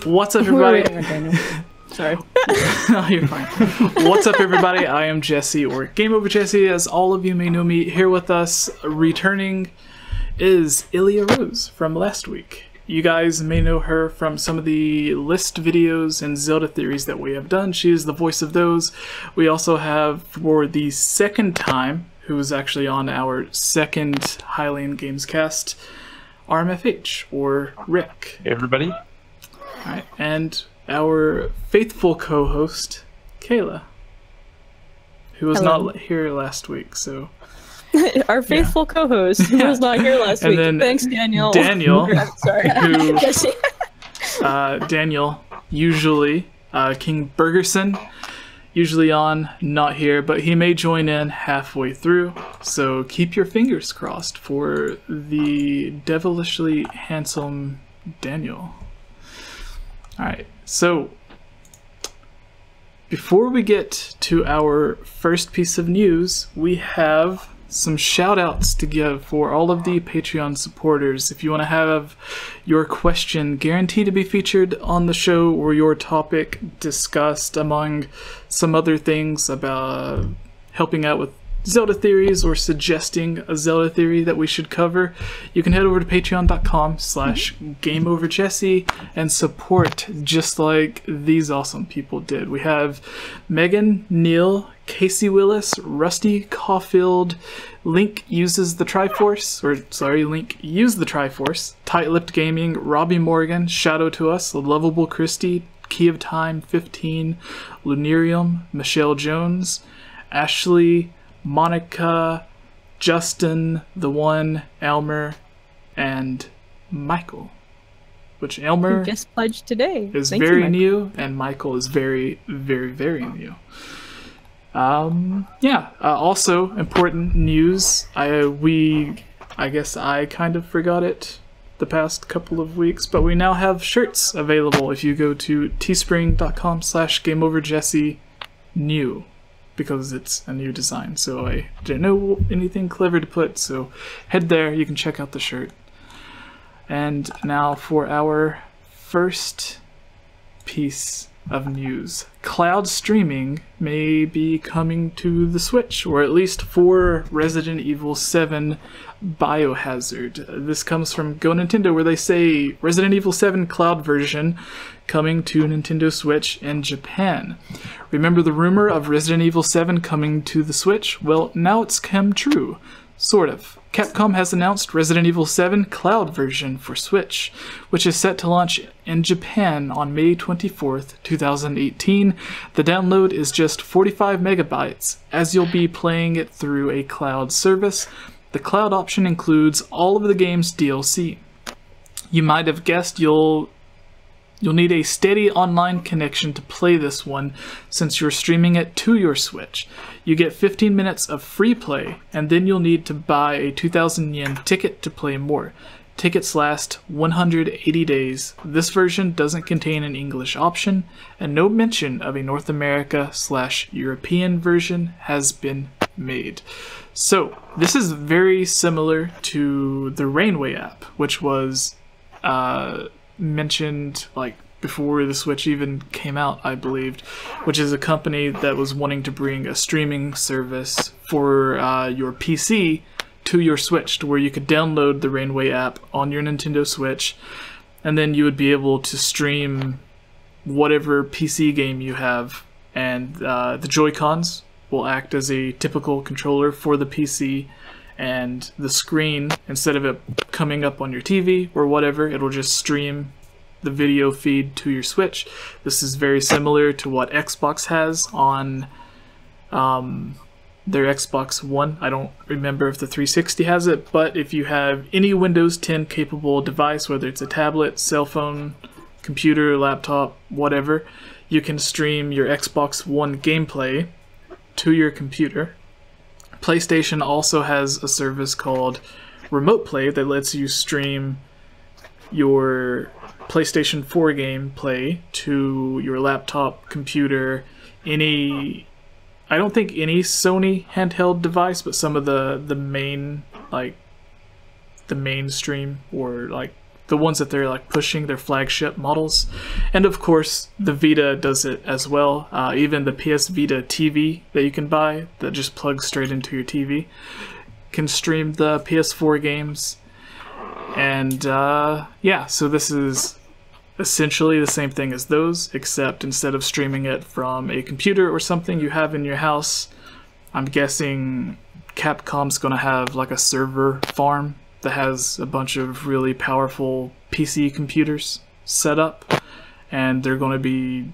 What's up, everybody? Sorry. Oh, you're fine. What's up, everybody? I am Jesse, or GameOverJesse, as all of you may know me. Here with us, returning, is Ilya Rose from last week. You guys may know her from some of the list videos and Zelda theories that we have done. She is the voice of those. We also have, for the second time, who is actually on our second Hylian Games cast, RMFH, or Rick. Hey, everybody. Alright, and our faithful co-host, Kayla, who was not here last week, so... Our faithful co-host, who was not here last week. Then Thanks, Daniel. Daniel, Sorry. who... Daniel, usually, King Bergerson, usually on, not here, but he may join in halfway through, so keep your fingers crossed for the devilishly handsome Daniel. Alright, so before we get to our first piece of news, we have some shout outs to give for all of the Patreon supporters. If you want to have your question guaranteed to be featured on the show, or your topic discussed among some other things about helping out with Zelda theories or suggesting a Zelda theory that we should cover, you can head over to patreon.com/GameOverJesse and support just like these awesome people did. We have Megan, Neil, Casey Willis, Rusty Caulfield, Link Uses the Triforce, Link Use the Triforce, Tight-Lipped Gaming, Robbie Morgan, Shadow to Us, Lovable Christie, Key of Time 15, Lunarium, Michelle Jones, Ashley, Monica, Justin, The One, Elmer, and Michael. Which Elmer just pledged today. Is very new, and Michael is very, very, very new. Also important news. I guess I kind of forgot it the past couple of weeks, but we now have shirts available if you go to teespring.com/GameOverJesse new. Because it's a new design, so I didn't know anything clever to put, so head there, you can check out the shirt. And now for our first piece of news. Cloud streaming may be coming to the Switch, or at least for Resident Evil 7 Biohazard. This comes from Go Nintendo, where they say Resident Evil 7 cloud version coming to Nintendo Switch in Japan. Remember the rumor of Resident Evil 7 coming to the Switch? Well, now it's come true. Sort of. Capcom has announced Resident Evil 7 cloud version for Switch, which is set to launch in Japan on May 24th, 2018. The download is just 45 megabytes, as you'll be playing it through a cloud service. The cloud option includes all of the game's DLC. You might have guessed you'll need a steady online connection to play this one, since you're streaming it to your Switch. You get 15 minutes of free play, and then you'll need to buy a 2,000 yen ticket to play more. Tickets last 180 days. This version doesn't contain an English option, and no mention of a North America/European version has been made. So, this is very similar to the Rainway app, which was mentioned like before the Switch even came out, I believed, which is a company that was wanting to bring a streaming service for your PC to your Switch, to where you could download the Rainway app on your Nintendo Switch, and then you would be able to stream whatever PC game you have, and the Joy-Cons will act as a typical controller for the PC, and the screen, instead of it coming up on your TV or whatever, it'll just stream the video feed to your Switch. This is very similar to what Xbox has on their Xbox One. I don't remember if the 360 has it, but if you have any Windows 10 capable device, whether it's a tablet, cell phone, computer, laptop, whatever, you can stream your Xbox One gameplay to your computer. PlayStation also has a service called Remote Play that lets you stream your PlayStation 4 gameplay to your laptop, computer, I don't think any Sony handheld device, but some of the main, like the mainstream or like the ones that they're like pushing, their flagship models. And of course, the Vita does it as well. Even the PS Vita TV that you can buy that just plugs straight into your TV can stream the PS4 games. And yeah, so this is essentially the same thing as those, except instead of streaming it from a computer or something you have in your house, I'm guessing Capcom's gonna have like a server farm that has a bunch of really powerful PC computers set up, and they're gonna be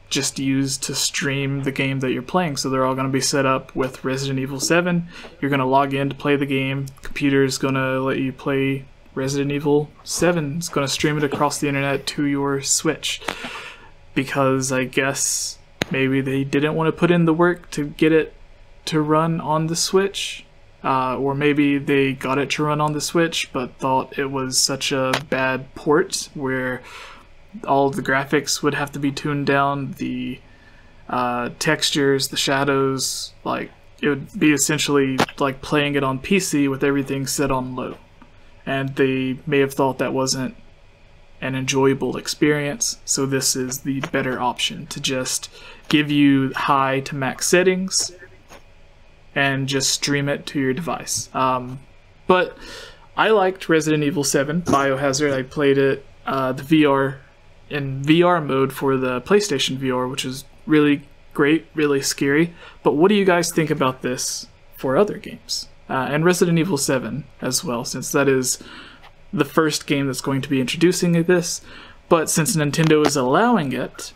just used to stream the game that you're playing. So they're all gonna be set up with Resident Evil 7. You're gonna log in to play the game. Computer's gonna let you play Resident Evil 7. It's going to stream it across the internet to your Switch, because I guess maybe they didn't want to put in the work to get it to run on the Switch, or maybe they got it to run on the Switch but thought it was such a bad port where all the graphics would have to be tuned down, the textures, the shadows, like it would be essentially like playing it on PC with everything set on low. And they may have thought that wasn't an enjoyable experience, so this is the better option, to just give you high to max settings and just stream it to your device. But I liked Resident Evil 7 Biohazard. I played it in VR mode for the PlayStation VR, which is really great, really scary. But what do you guys think about this for other games? And Resident Evil 7 as well, since that is the first game that's going to be introducing this. But since Nintendo is allowing it,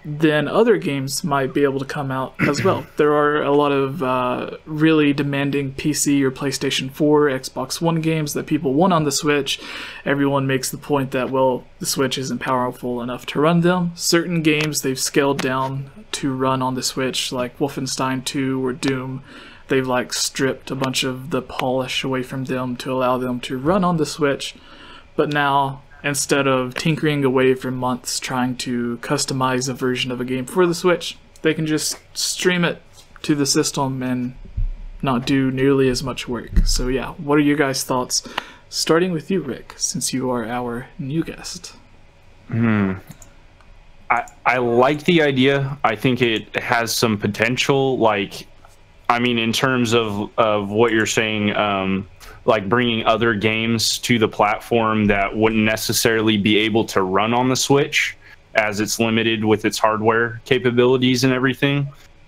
then other games might be able to come out as well. There are a lot of really demanding PC or PlayStation 4, Xbox One games that people want on the Switch. Everyone makes the point that, well, the Switch isn't powerful enough to run them. Certain games they've scaled down to run on the Switch, like Wolfenstein 2 or Doom. They've like stripped a bunch of the polish away from them to allow them to run on the Switch. But now, instead of tinkering away for months trying to customize a version of a game for the Switch, they can just stream it to the system and not do nearly as much work. So yeah, what are your guys' thoughts? Starting with you, Rick, since you are our new guest. I like the idea. I think it has some potential, like, I mean, in terms of what you're saying, like bringing other games to the platform that wouldn't necessarily be able to run on the Switch, as it's limited with its hardware capabilities and everything.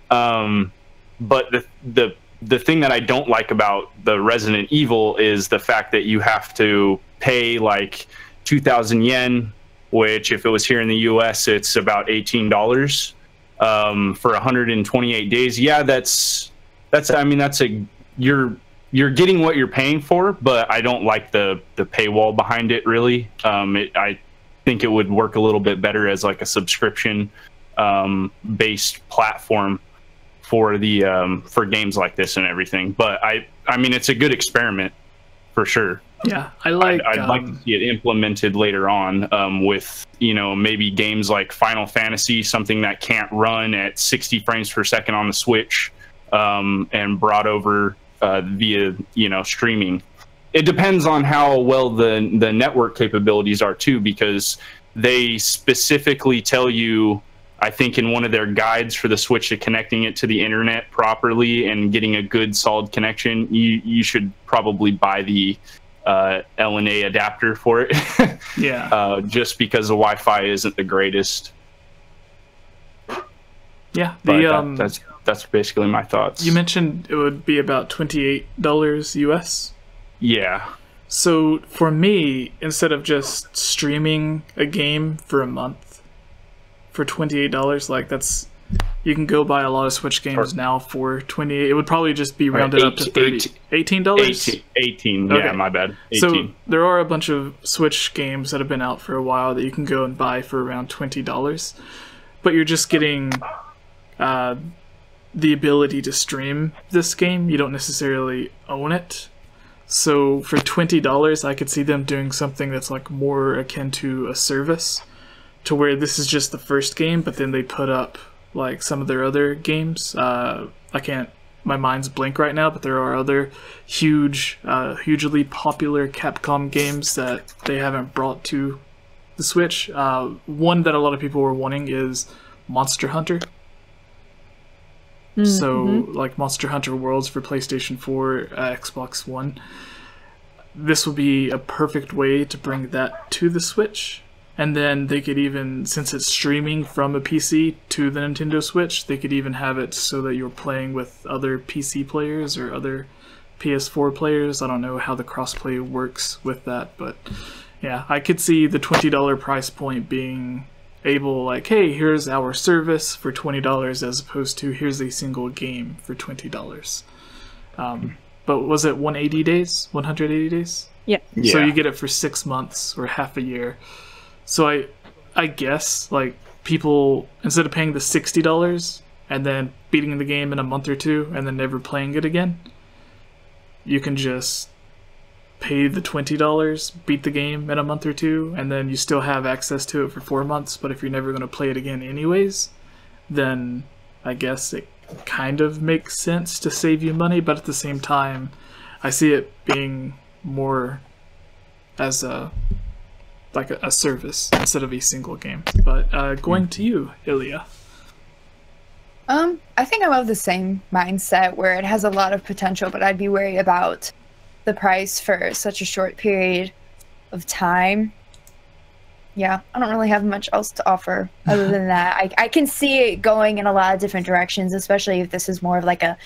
But the thing that I don't like about the Resident Evil is the fact that you have to pay like 2,000 yen, which if it was here in the US, it's about $18 for 128 days. Yeah, I mean, you're getting what you're paying for, but I don't like the paywall behind it, really. I think it would work a little bit better as like a subscription based platform for the for games like this and everything. But I mean, it's a good experiment for sure. Yeah, I'd like to see it implemented later on with, you know, maybe games like Final Fantasy, something that can't run at 60 frames per second on the Switch. And brought over via, you know, streaming. It depends on how well the network capabilities are too, because they specifically tell you, I think in one of their guides for the Switch, to connecting it to the internet properly and getting a good solid connection, you should probably buy the LNA adapter for it. Yeah. Just because the Wi-Fi isn't the greatest. Yeah. That's basically my thoughts. You mentioned it would be about $28 US. Yeah. So for me, instead of just streaming a game for a month for $28, like that's, you can go buy a lot of Switch games now for $28. It would probably just be rounded up to $18. $18. Okay. Yeah, my bad. 18. So there are a bunch of Switch games that have been out for a while that you can go and buy for around $20, but you're just getting the ability to stream this game. You don't necessarily own it. So for $20, I could see them doing something that's like more akin to a service, to where this is just the first game, but then they put up like some of their other games. I can't my mind's blank right now, but there are other hugely popular Capcom games that they haven't brought to the Switch. One that a lot of people were wanting is Monster Hunter. So, like Monster Hunter Worlds for PlayStation 4, Xbox One. This would be a perfect way to bring that to the Switch. And then they could even, since it's streaming from a PC to the Nintendo Switch, they could even have it so that you're playing with other PC players or other PS4 players. I don't know how the crossplay works with that, but yeah, I could see the $20 price point being able, like, hey, here's our service for $20 as opposed to here's a single game for $20. But was it 180 days? 180 days? Yeah. So you get it for 6 months or half a year. So I guess, like, people, instead of paying the $60 and then beating the game in a month or two and then never playing it again, you can just pay the $20, beat the game in a month or two, and then you still have access to it for 4 months. But if you're never going to play it again anyways, then I guess it kind of makes sense to save you money. But at the same time, I see it being more as a service instead of a single game. But going to you, Ilya. I think I'm of the same mindset where it has a lot of potential, but I'd be worried about the price for such a short period of time. Yeah, I don't really have much else to offer other than that. I can see it going in a lot of different directions, especially if this is more of like a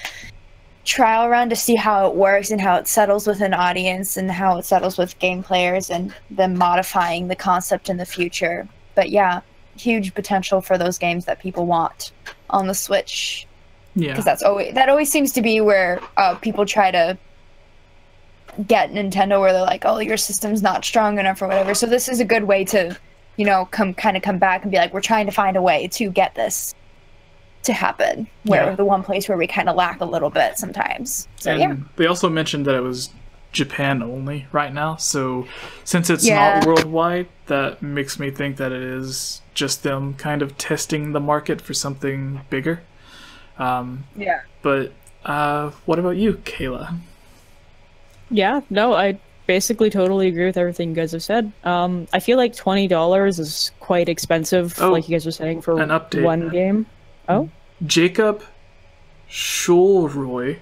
trial run to see how it works and how it settles with an audience and how it settles with game players and them modifying the concept in the future. But yeah, huge potential for those games that people want on the Switch. Yeah, because that always seems to be where people try to get Nintendo, where they're like, oh, your system's not strong enough or whatever. So this is a good way to, you know, come back and be like, we're trying to find a way to get this to happen, where the one place where we kind of lack a little bit sometimes. So and they also mentioned that it was Japan only right now, so since it's not worldwide, that makes me think that it is just them kind of testing the market for something bigger. But what about you, Kayla? Yeah, no, I basically totally agree with everything you guys have said. I feel like $20 is quite expensive, like you guys were saying, for an update. One game. Oh? Jacob Schulroy,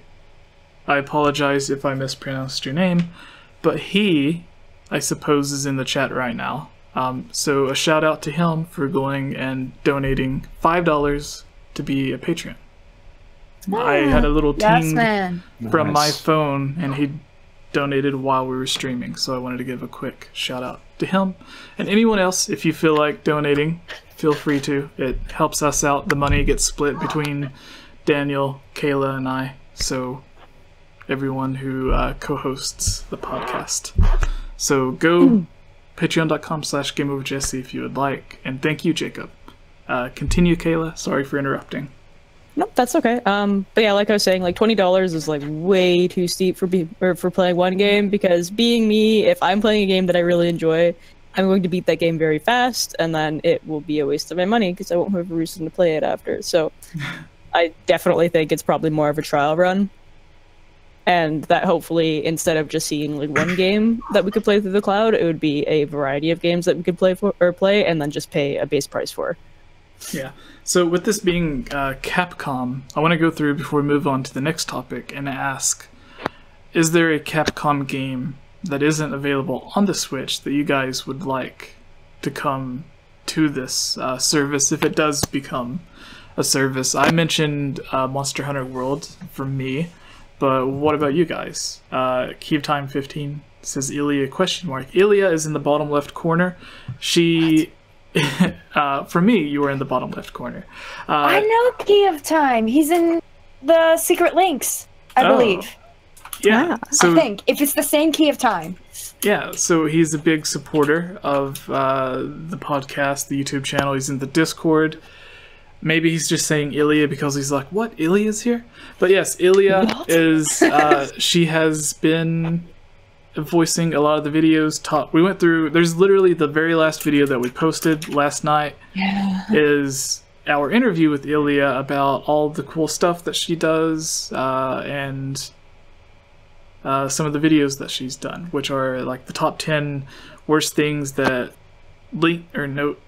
I apologize if I mispronounced your name, but he, I suppose, is in the chat right now. So a shout out to him for going and donating $5 to be a patron. I had a little ting from my phone, and he donated while we were streaming, so I wanted to give a quick shout out to him. And anyone else, if you feel like donating, feel free to. It helps us out. The money gets split between Daniel, Kayla, and I, so everyone who co-hosts the podcast. So go patreon.com/GameOverJesse if you would like. And thank you, Jacob. Continue, Kayla. Sorry for interrupting. Nope, that's okay. But yeah, like I was saying, like $20 is like way too steep for playing one game, because being me, if I'm playing a game that I really enjoy, I'm going to beat that game very fast, and then it will be a waste of my money because I won't have a reason to play it after. So I definitely think it's probably more of a trial run, and that hopefully, instead of just seeing like one game that we could play through the cloud, it would be a variety of games that we could play and then just pay a base price for. Yeah. So with this being Capcom, I want to go through before we move on to the next topic and ask, is there a Capcom game that isn't available on the Switch that you guys would like to come to this service if it does become a service? I mentioned Monster Hunter World for me, but what about you guys? Keep Time 15 says Ilya ? Ilya is in the bottom left corner. She... for me, you were in the bottom left corner. I know Key of Time. He's in the Secret Links, I believe. Yeah. So, I think, if it's the same Key of Time. Yeah, so he's a big supporter of the podcast, the YouTube channel. He's in the Discord. Maybe he's just saying Ilya because he's like, what? Ilya's here? But yes, Ilya is... she has been voicing a lot of the videos. We went through... There's literally the very last video that we posted last night is our interview with Ilya about all the cool stuff that she does, and some of the videos that she's done, which are like the top 10 worst things that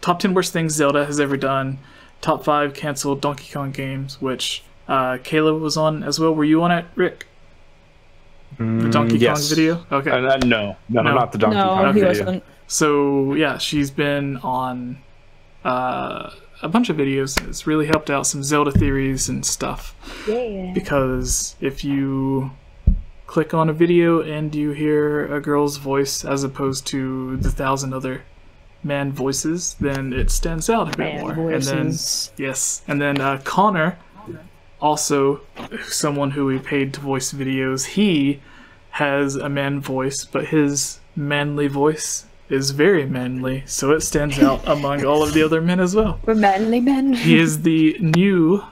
top 10 worst things Zelda has ever done, top 5 canceled Donkey Kong games, which Kayla was on as well. Were you on it, Rick? The Donkey Kong video? Okay. No, not the Donkey Kong he video. wasn't. So yeah, she's been on a bunch of videos. It's really helped out some Zelda theories and stuff. Yeah. Because if you click on a video and you hear a girl's voice as opposed to the 1,000 other man voices, then it stands out a bit more. Voices. And then Connor, also someone who we paid to voice videos, he has a man voice, but his manly voice is very manly, so it stands out among all of the other men as well. We're manly men. He is the new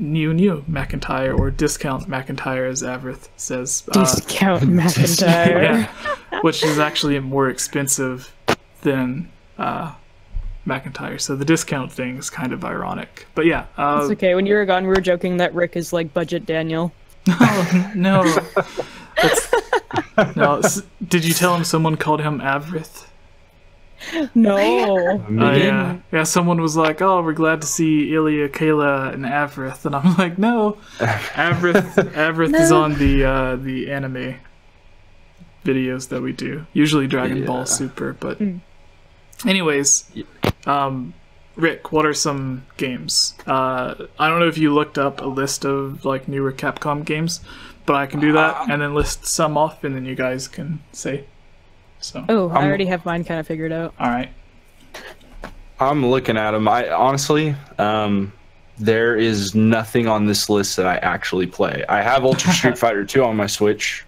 McIntyre, or Discount McIntyre, as Avrith says. Discount McIntyre. Yeah, which is actually more expensive than McIntyre, so the discount thing is kind of ironic. But yeah. It's okay, when you were gone, we were joking that Rick is like budget Daniel. No. No. Did you tell him someone called him Avrith? No. Yeah. Someone was like, "Oh, we're glad to see Ilya, Kayla, and Avrith," and I'm like, "No, Avrith is on the anime videos that we do, usually Dragon Ball Super." But, anyways, Rick, what are some games? I don't know if you looked up a list of like newer Capcom games, but I can do that and then list some off, and then you guys can say. So. Oh, I already have mine kind of figured out. All right. I'm looking at them. I honestly, there is nothing on this list that I actually play. I have Ultra Street Fighter 2 on my Switch.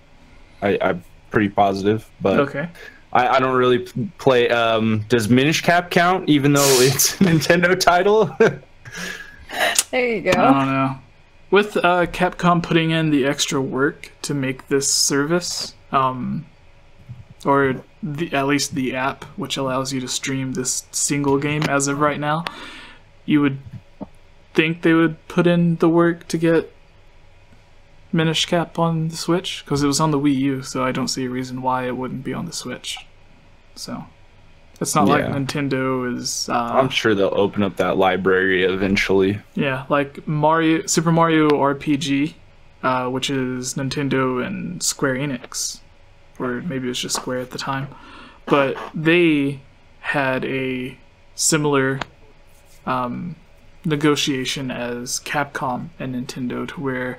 I'm pretty positive, but okay. I don't really play. Does Minish Cap count, even though it's a Nintendo title? There you go. I don't know. With Capcom putting in the extra work to make this service, or at least the app, which allows you to stream this single game as of right now, you would think they would put in the work to get Minish Cap on the Switch, because it was on the Wii U, so I don't see a reason why it wouldn't be on the Switch. So it's not like Nintendo is I'm sure they'll open up that library eventually. Yeah, like Super Mario RPG, which is Nintendo and Square Enix, or maybe it was just Square at the time, but they had a similar negotiation as Capcom and Nintendo, to where,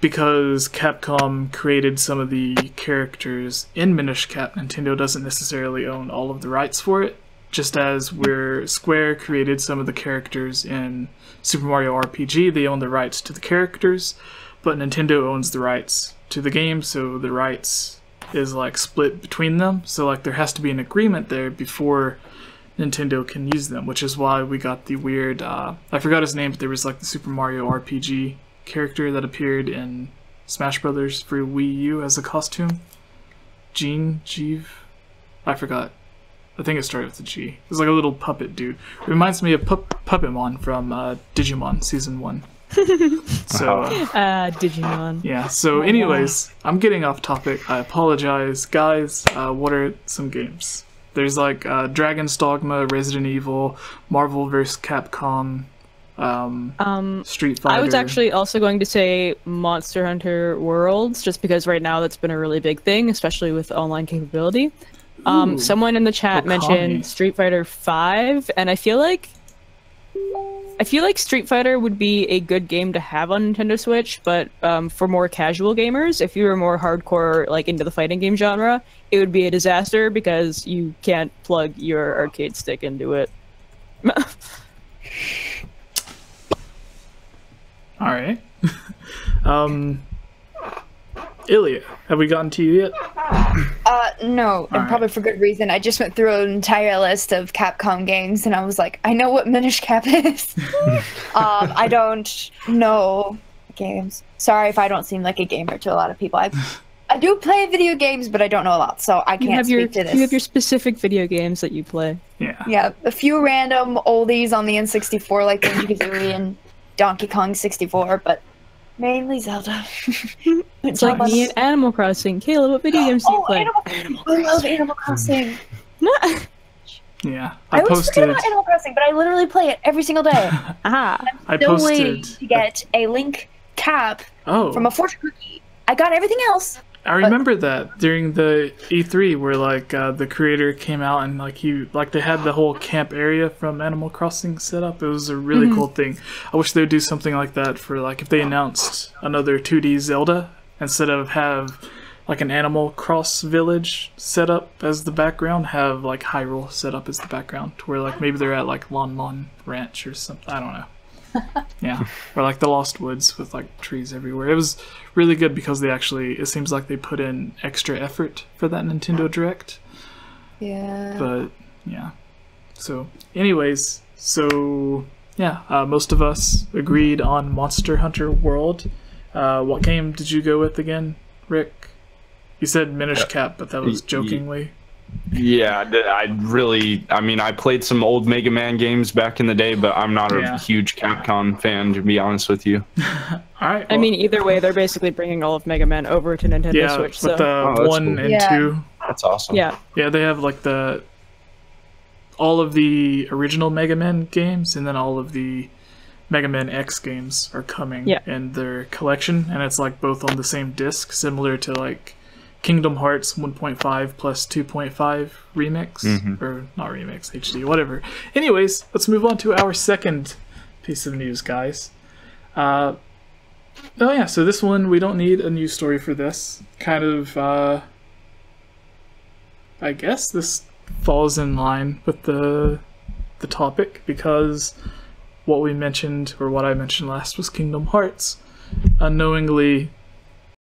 because Capcom created some of the characters in Minish Cap, Nintendo doesn't necessarily own all of the rights for it, just as where Square created some of the characters in Super Mario RPG, they own the rights to the characters, but Nintendo owns the rights to the game, so the rights is like split between them, so like there has to be an agreement there before Nintendo can use them, which is why we got the weird, I forgot his name, but there was like the Super Mario RPG character that appeared in Smash Brothers for Wii U as a costume. Jeeve? I forgot. I think it started with a G. It was like a little puppet dude. It reminds me of Puppetmon from Digimon Season 1. So, Digimon. Yeah, so anyways, I'm getting off topic. I apologize. Guys, what are some games? There's like Dragon's Dogma, Resident Evil, Marvel vs. Capcom, Street Fighter. I was actually also going to say Monster Hunter Worlds, just because right now that's been a really big thing, especially with online capability. Someone in the chat mentioned Street Fighter 5, and I feel like Street Fighter would be a good game to have on Nintendo Switch, but for more casual gamers, if you were more hardcore, like into the fighting game genre, it would be a disaster because you can't plug your arcade stick into it. All right. Ilya, have we gotten to you yet? No, and probably for good reason. I just went through an entire list of Capcom games, and I was like, I know what Minish Cap is. I don't know games. Sorry if I don't seem like a gamer to a lot of people. I I do play video games, but I don't know a lot, so I can't speak to this. You have your specific video games that you play. Yeah. Yeah, a few random oldies on the N64, like Banjo-Kazooie and Donkey Kong 64, but mainly Zelda. It's like me and Animal Crossing. Kayla, what video games do you play? Animal Crossing. I love Animal Crossing. Yeah. I always forget about Animal Crossing, but I literally play it every single day. Aha. I'm still waiting to get a Link cap from a fortune cookie. I got everything else. I remember that during the E3 where like the creator came out and they had the whole camp area from Animal Crossing set up. It was a really cool thing. I wish they would do something like that for like if they announced another 2D Zelda instead of have like an Animal Cross village set up as the background, have like Hyrule set up as the background to where like maybe they're at like Lon Lon Ranch or something. I don't know. Yeah, or like the Lost Woods with like trees everywhere. It was really good because it seems like they put in extra effort for that Nintendo Direct. Yeah. But yeah. So anyways, most of us agreed on Monster Hunter World. What game did you go with again, Rick? You said Minish Cap, but that was jokingly. Yeah, I played some old Mega Man games back in the day, but I'm not a huge Capcom fan, to be honest with you. All right. I mean, either way, they're basically bringing all of Mega Man over to Nintendo Switch. With the 1 and 2. That's awesome. Yeah. Yeah, they have like all of the original Mega Man games, and then all of the Mega Man X games are coming in their collection, and it's like both on the same disc, similar to like Kingdom Hearts 1.5 plus 2.5 remix, or not remix, HD, whatever. Anyways, let's move on to our second piece of news, guys. So this one, we don't need a news story for this. Kind of, I guess this falls in line with the topic, because what I mentioned last was Kingdom Hearts unknowingly